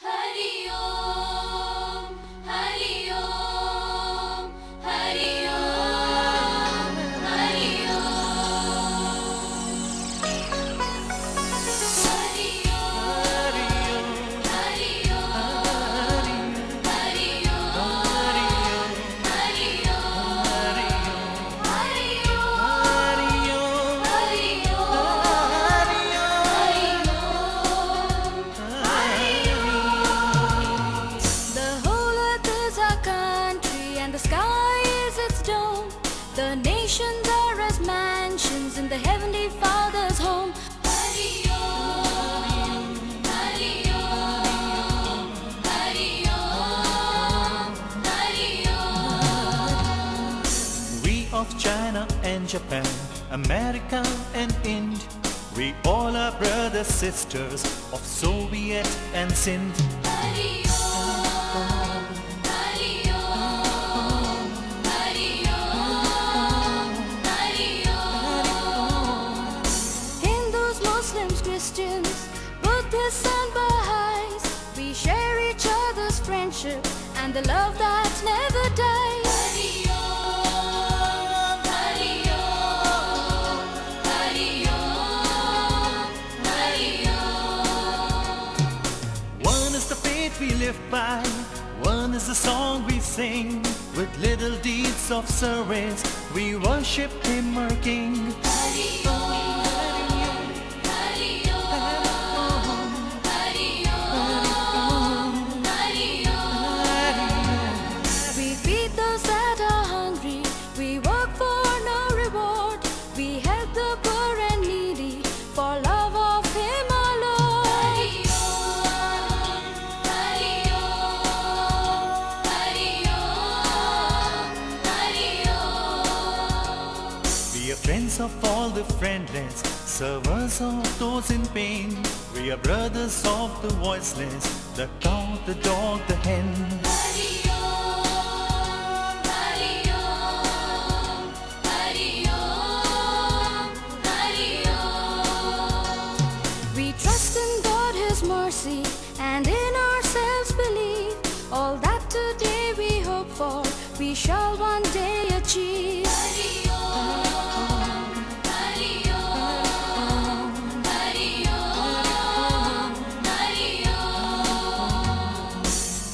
Hari Om, Hari Om, Hari Om, Hari Om. Hari Om, Hari Om, Hari Om, Hari Om, Hari Om, Hari The whole earth is our country and the sky is its dome. The nations are as mansions in the heavenly Father's home. Hari Om, Hari Om, Hari Om, Hari Om. We of China and Japan, America and Ind, we all are brothers, sisters of Soviet and Sindh. Hari Om, Hari Om, Hari Om, Hari Om. Hindus, Muslims, Christians, Buddhists and Baha'is, we share each other's friendship and the love that never dies. Hari Om, Hari Om, Hari Om, Hari Om. One is the faith we live by, one is the song we sing. With little deeds of service, we worship Him, our King. Hari Om, Hari Om, Hari Om, Hari Om. We feed those that are hungry, we work for no reward. We help the poor and needy for love of Him our Lord. Hari Om, Hari Om, Hari Om, Hari Om. We are friends of all the friendless, servers of those in pain. We are brothers of the voiceless, the cow, the dog, the hen. Hari Om, Hari Om, Hari Om, Hari Om. We trust in God, His mercy, and in ourselves believe. All that today we hope for, we shall one day achieve. Hari Om, Hari Om, Hari Om, Hari Om.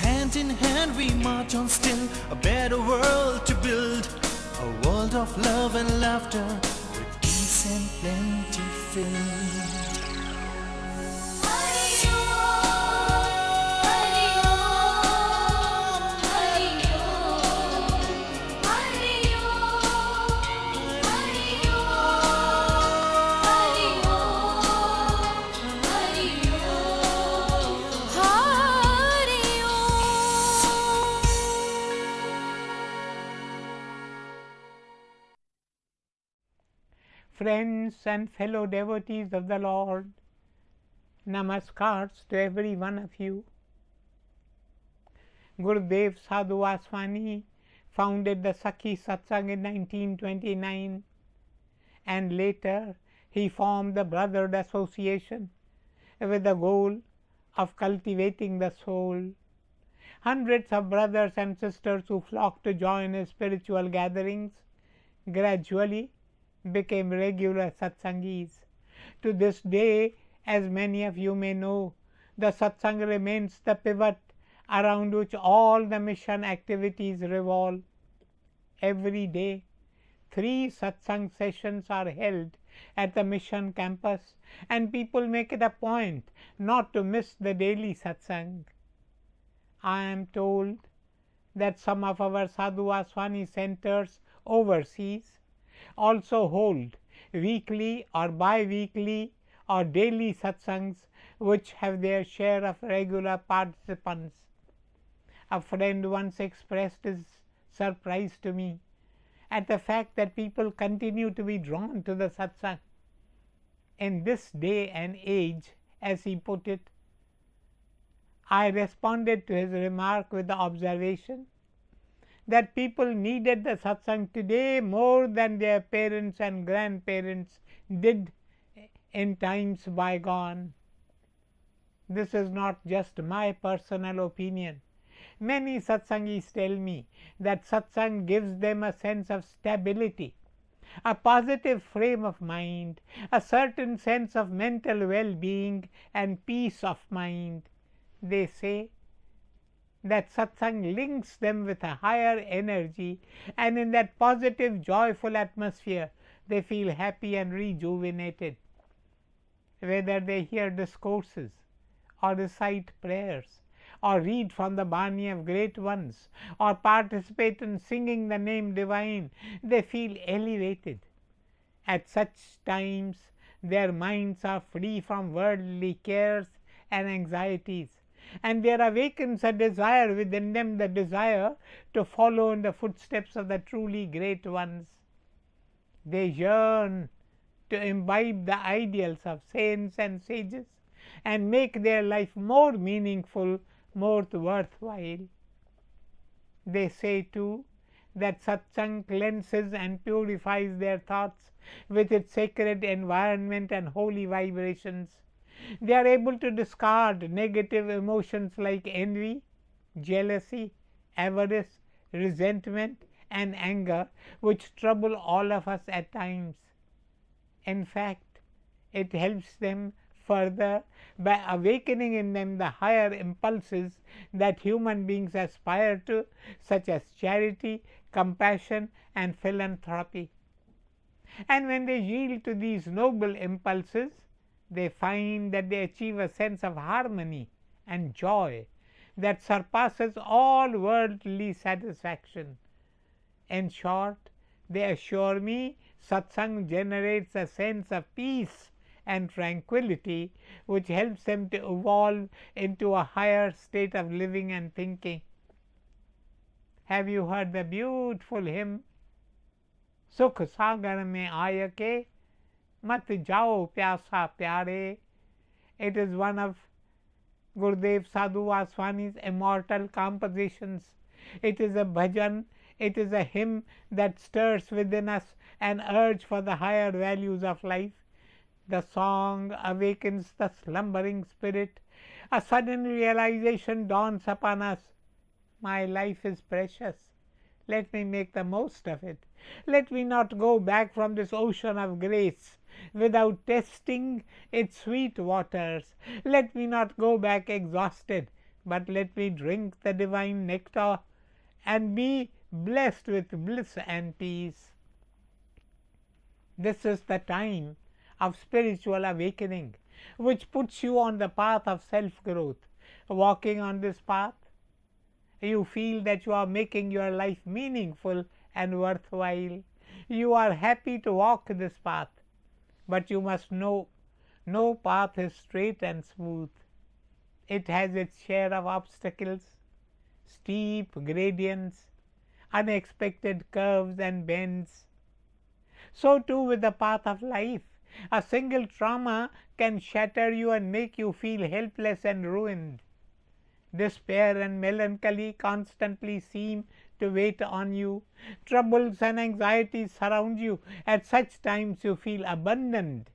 Hand in hand we march on still, a better world to build, a world of love and laughter, with peace and plenty filled. Hari Om, Hari Om, Hari Om, Hari Om, Hari Om, Hari Om, Hari Om, Hari Friends and fellow devotees of the Lord, namaskars to every one of you. Gurudev Sadhu Vaswani founded the Sakhi Satsang in 1929, and later he formed the Brotherhood Association with the goal of cultivating the soul. Hundreds of brothers and sisters who flocked to join his spiritual gatherings gradually became regular satsangis. To this day, as many of you may know, the satsang remains the pivot around which all the mission activities revolve. Every day, 3 satsang sessions are held at the mission campus, and people make it a point not to miss the daily satsang. I am told that some of our Sadhu Vaswani centers overseas also hold weekly or bi-weekly or daily satsangs which have their share of regular participants. A friend once expressed his surprise to me at the fact that people continue to be drawn to the satsang. In this day and age, as he put it, I responded to his remark with the observation that people needed the satsang today more than their parents and grandparents did in times bygone. This is not just my personal opinion. Many satsangis tell me that satsang gives them a sense of stability, a positive frame of mind, a certain sense of mental well-being and peace of mind. They say that satsang links them with a higher energy, and in that positive, joyful atmosphere, they feel happy and rejuvenated. Whether they hear discourses, or recite prayers, or read from the Bani of great ones, or participate in singing the name divine, they feel elevated. At such times, their minds are free from worldly cares and anxieties, and there awakens a desire within them, the desire to follow in the footsteps of the truly great ones. They yearn to imbibe the ideals of saints and sages and make their life more meaningful, more worthwhile. They say too that satsang cleanses and purifies their thoughts with its sacred environment and holy vibrations. They are able to discard negative emotions like envy, jealousy, avarice, resentment, and anger, which trouble all of us at times. In fact, it helps them further by awakening in them the higher impulses that human beings aspire to, such as charity, compassion, and philanthropy. And when they yield to these noble impulses, they find that they achieve a sense of harmony and joy that surpasses all worldly satisfaction. In short, they assure me satsang generates a sense of peace and tranquility which helps them to evolve into a higher state of living and thinking. Have you heard the beautiful hymn, Sukh Sagar mein aaya ke mat jao pyasa pyare? It is one of Gurudev Sadhu Vaswani's immortal compositions. It is a bhajan, it is a hymn that stirs within us an urge for the higher values of life. The song awakens the slumbering spirit. A sudden realization dawns upon us. My life is precious. Let me make the most of it. Let me not go back from this ocean of grace without testing its sweet waters. Let me not go back exhausted, but let me drink the divine nectar and be blessed with bliss and peace. This is the time of spiritual awakening, which puts you on the path of self-growth. Walking on this path, you feel that you are making your life meaningful and worthwhile. You are happy to walk this path, but you must know no path is straight and smooth. It has its share of obstacles, steep gradients, unexpected curves and bends. So too with the path of life. A single trauma can shatter you and make you feel helpless and ruined. Despair and melancholy constantly seem to wait on you. Troubles and anxieties surround you. At such times you feel abandoned.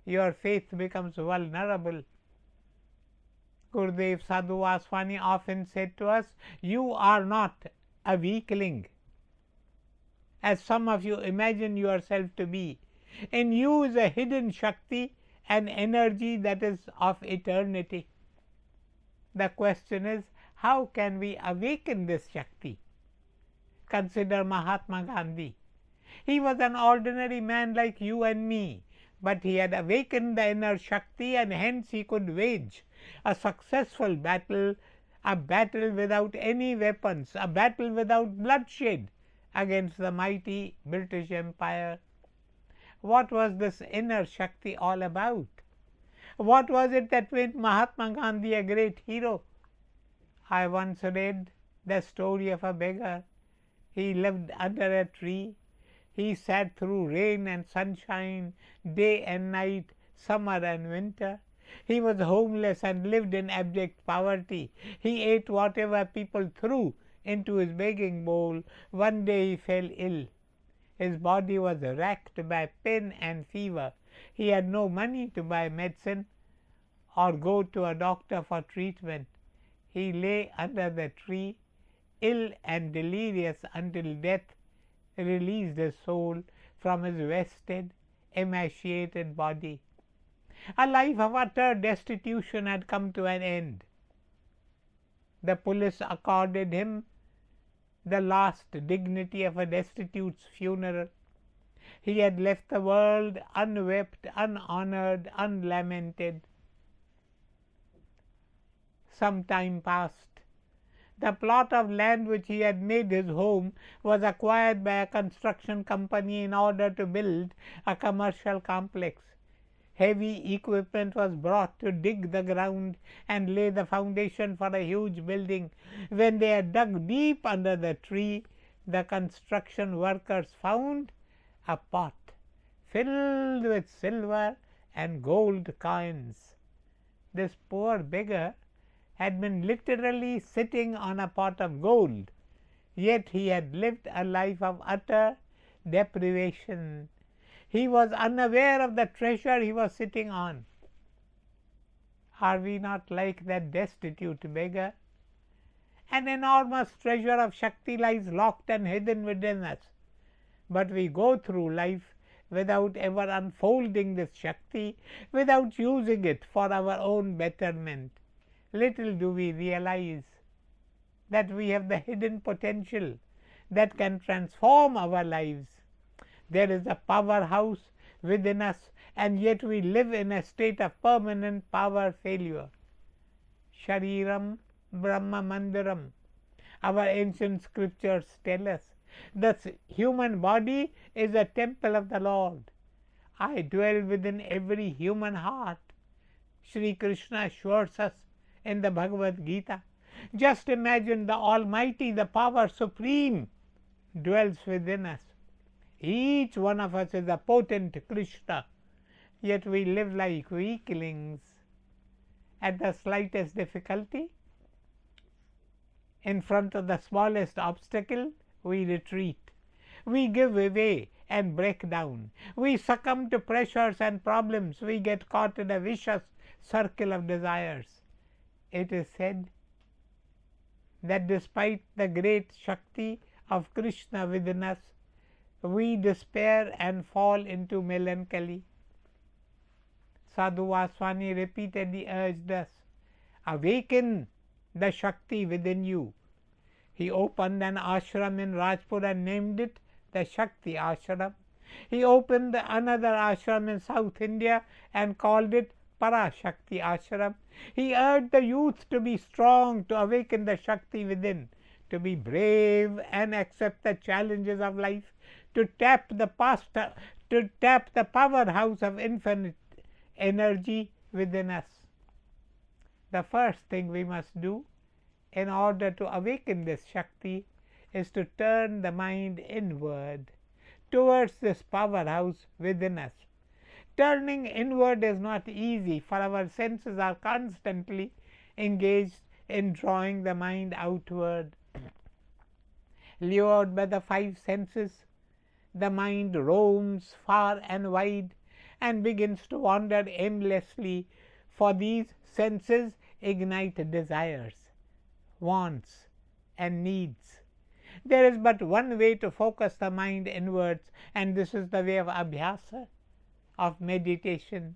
Your faith becomes vulnerable. Gurudev Sadhu Vaswani often said to us, you are not a weakling, as some of you imagine yourself to be. In you is a hidden Shakti, an energy that is of eternity. The question is, how can we awaken this Shakti? Consider Mahatma Gandhi. He was an ordinary man like you and me, but he had awakened the inner Shakti, and hence he could wage a successful battle, a battle without any weapons, a battle without bloodshed against the mighty British Empire. What was this inner Shakti all about? What was it that made Mahatma Gandhi a great hero? I once read the story of a beggar. He lived under a tree. He sat through rain and sunshine, day and night, summer and winter. He was homeless and lived in abject poverty. He ate whatever people threw into his begging bowl. One day he fell ill. His body was racked by pain and fever. He had no money to buy medicine. or go to a doctor for treatment. He lay under the tree, ill and delirious, until death released his soul from his wasted, emaciated body. A life of utter destitution had come to an end. The police accorded him the last dignity of a destitute's funeral. He had left the world unwept, unhonored, unlamented. Some time passed. The plot of land which he had made his home was acquired by a construction company in order to build a commercial complex. Heavy equipment was brought to dig the ground and lay the foundation for a huge building. When they had dug deep under the tree, the construction workers found a pot filled with silver and gold coins. This poor beggar had been literally sitting on a pot of gold, yet he had lived a life of utter deprivation. He was unaware of the treasure he was sitting on. Are we not like that destitute beggar? An enormous treasure of Shakti lies locked and hidden within us, but we go through life without ever unfolding this Shakti, without using it for our own betterment. Little do we realize that we have the hidden potential that can transform our lives. There is a powerhouse within us, and yet we live in a state of permanent power failure. Shariram Brahma Mandiram. Our ancient scriptures tell us the human body is a temple of the Lord. I dwell within every human heart. Sri Krishna assures us in the Bhagavad Gita. Just imagine the Almighty, the power supreme, dwells within us. Each one of us is a potent Krishna, yet we live like weaklings. At the slightest difficulty, in front of the smallest obstacle, we retreat. We give way and break down. We succumb to pressures and problems. We get caught in a vicious circle of desires. It is said that despite the great Shakti of Krishna within us, we despair and fall into melancholy. Sadhu Vaswani repeatedly urged us, awaken the Shakti within you. He opened an ashram in Rajpur and named it the Shakti Ashram. He opened another ashram in South India and called it Parashakti Ashram. He urged the youth to be strong, to awaken the Shakti within, to be brave and accept the challenges of life, to tap the powerhouse of infinite energy within us. The first thing we must do in order to awaken this Shakti is to turn the mind inward towards this powerhouse within us. Turning inward is not easy, for our senses are constantly engaged in drawing the mind outward. Lured by the five senses, the mind roams far and wide and begins to wander aimlessly, for these senses ignite desires, wants, and needs. There is but one way to focus the mind inwards, and this is the way of abhyasa, of meditation.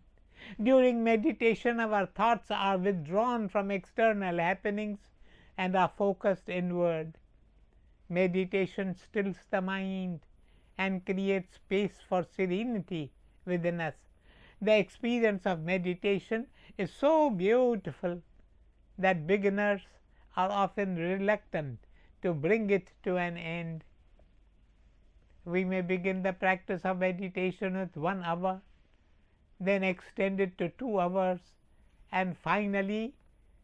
During meditation, our thoughts are withdrawn from external happenings and are focused inward. Meditation stills the mind and creates space for serenity within us. The experience of meditation is so beautiful that beginners are often reluctant to bring it to an end. We may begin the practice of meditation with 1 hour, then extend it to 2 hours, and finally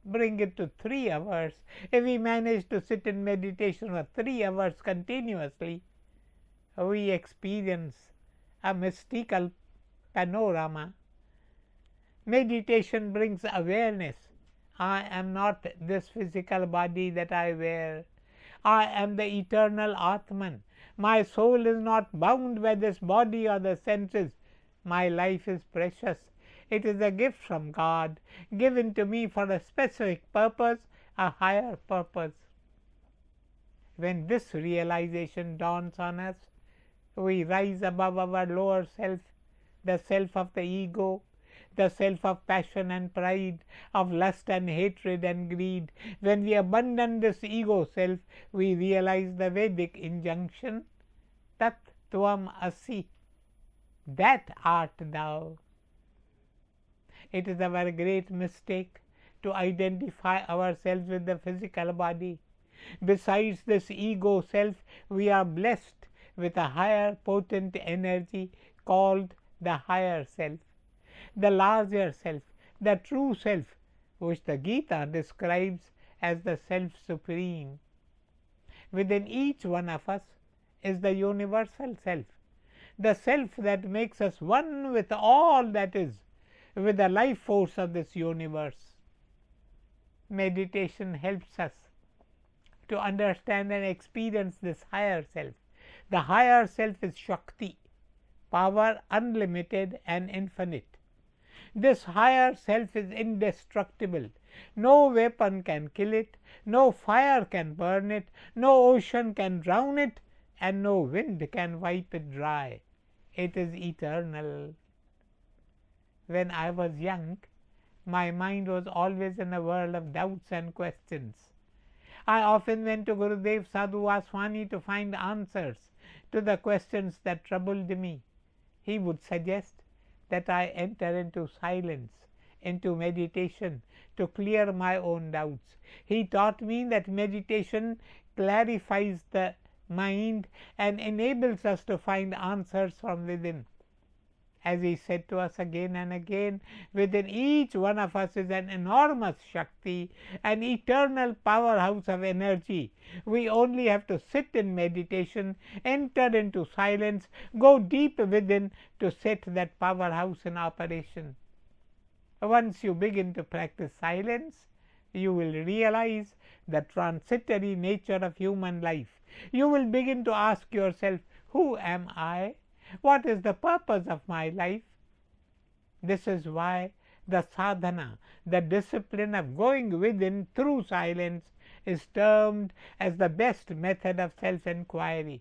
bring it to 3 hours. If we manage to sit in meditation for 3 hours continuously, we experience a mystical panorama. Meditation brings awareness. I am not this physical body that I wear. I am the eternal Atman. My soul is not bound by this body or the senses. My life is precious. It is a gift from God, given to me for a specific purpose, a higher purpose. When this realization dawns on us, we rise above our lower self, the self of the ego, the self of passion and pride, of lust and hatred and greed. When we abandon this ego self, we realize the Vedic injunction, Tat Tvam Asi, that art thou. It is our great mistake to identify ourselves with the physical body. Besides this ego self, we are blessed with a higher potent energy called the higher self, the larger self, the true self, which the Gita describes as the self supreme. Within each one of us is the universal self, the self that makes us one with all that is, with the life force of this universe. Meditation helps us to understand and experience this higher self. The higher self is Shakti, power unlimited and infinite. This higher self is indestructible. No weapon can kill it, no fire can burn it, no ocean can drown it, and no wind can wipe it dry. It is eternal. When I was young, my mind was always in a world of doubts and questions. I often went to Gurudev Sadhu Vaswani to find answers to the questions that troubled me. He would suggest that I enter into silence, into meditation, to clear my own doubts. He taught me that meditation clarifies the mind and enables us to find answers from within. As he said to us again and again, within each one of us is an enormous Shakti, an eternal powerhouse of energy. We only have to sit in meditation, enter into silence, go deep within to set that powerhouse in operation. Once you begin to practice silence, you will realize the transitory nature of human life. You will begin to ask yourself, who am I? What is the purpose of my life? This is why the sadhana, the discipline of going within through silence, is termed as the best method of self-enquiry.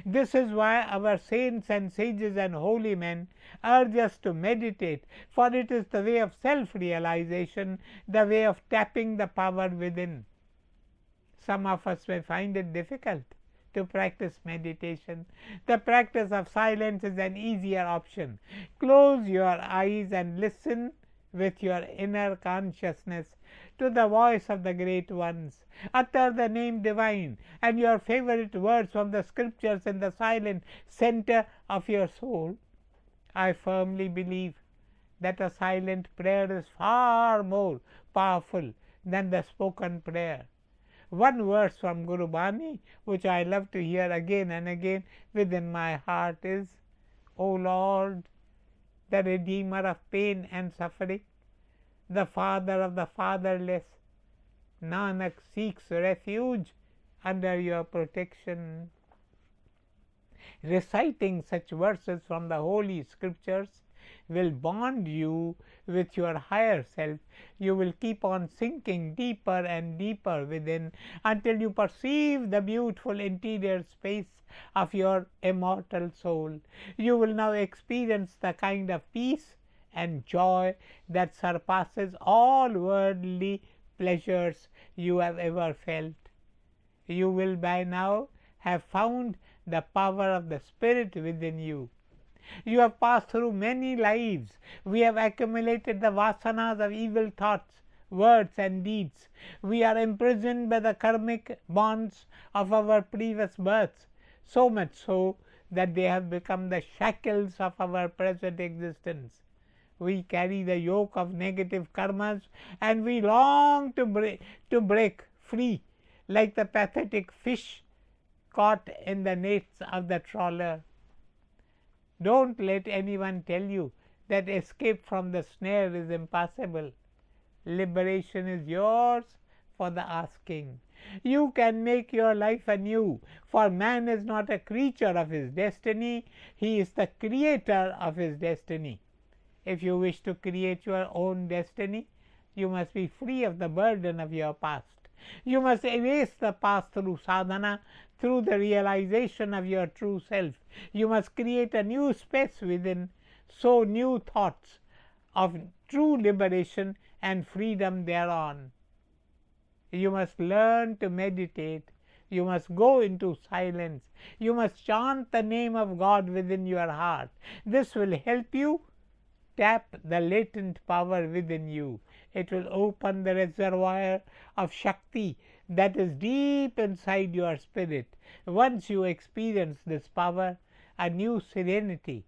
This is why our saints and sages and holy men urge us to meditate, for it is the way of self-realization, the way of tapping the power within. Some of us may find it difficult to practice meditation. The practice of silence is an easier option. Close your eyes and listen with your inner consciousness to the voice of the great ones. Utter the name divine and your favorite words from the scriptures in the silent center of your soul. I firmly believe that a silent prayer is far more powerful than the spoken prayer. One verse from Guru Bani, which I love to hear again and again within my heart, is, O Lord, the Redeemer of pain and suffering, the Father of the fatherless, Nanak seeks refuge under your protection. Reciting such verses from the holy scriptures will bond you with your higher self. You will keep on sinking deeper and deeper within until you perceive the beautiful interior space of your immortal soul. You will now experience the kind of peace and joy that surpasses all worldly pleasures you have ever felt. You will by now have found the power of the Spirit within you. You have passed through many lives. We have accumulated the vasanas of evil thoughts, words and deeds. We are imprisoned by the karmic bonds of our previous births, so much so that they have become the shackles of our present existence. We carry the yoke of negative karmas and we long to break free, like the pathetic fish caught in the nets of the trawler. Don't let anyone tell you that escape from the snare is impossible. Liberation is yours for the asking. You can make your life anew, for man is not a creature of his destiny, he is the creator of his destiny. If you wish to create your own destiny, you must be free of the burden of your past. You must erase the past through sadhana, through the realization of your true self. You must create a new space within, sow new thoughts of true liberation and freedom thereon. You must learn to meditate. You must go into silence. You must chant the name of God within your heart. This will help you tap the latent power within you. It will open the reservoir of Shakti that is deep inside your spirit. Once you experience this power, a new serenity,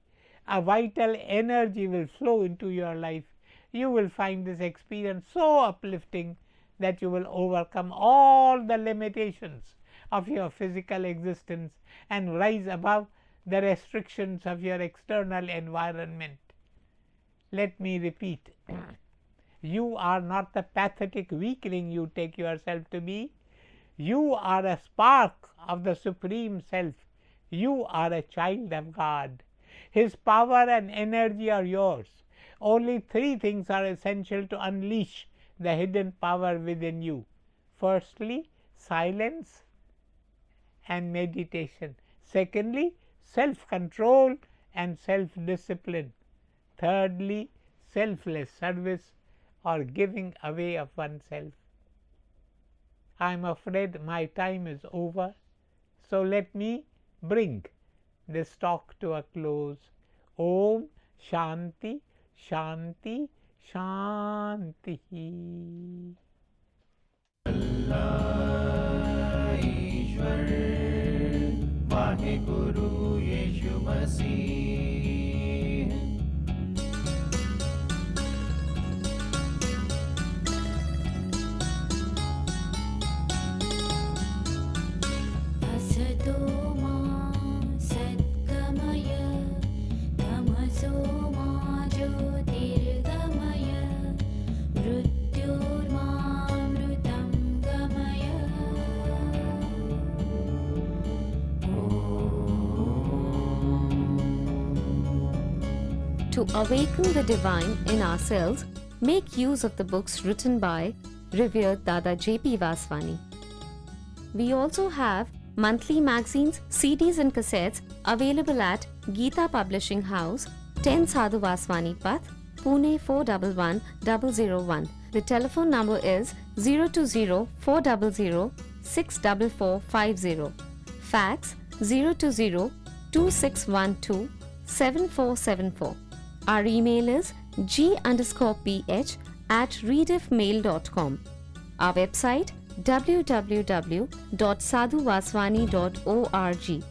a vital energy will flow into your life. You will find this experience so uplifting that you will overcome all the limitations of your physical existence and rise above the restrictions of your external environment. Let me repeat. You are not the pathetic weakling you take yourself to be. You are a spark of the Supreme Self. You are a child of God. His power and energy are yours. Only three things are essential to unleash the hidden power within you. Firstly, silence and meditation. Secondly, self-control and self-discipline. Thirdly, selfless service or giving away of oneself. I am afraid my time is over, so let me bring this talk to a close. Om Shanti Shanti Shanti. ईश्वर वाहेगुरु यीशु मसीह असतो मा सद्गमय तमसो मा ज्योतिर्गमय मृत्योर्मामृतं गमय. To awaken the divine in ourselves, make use of the books written by revered Dada J.P. Vaswani. We also have monthly magazines, CDs and cassettes available at Geeta Publishing House, 10 Sadhu Vaswani Path, Pune 411001. The telephone number is 020-400-64450. Fax 020-2612-7474. Our email is g_ph@readifmail.com. Our website www.sadhuvaswani.org.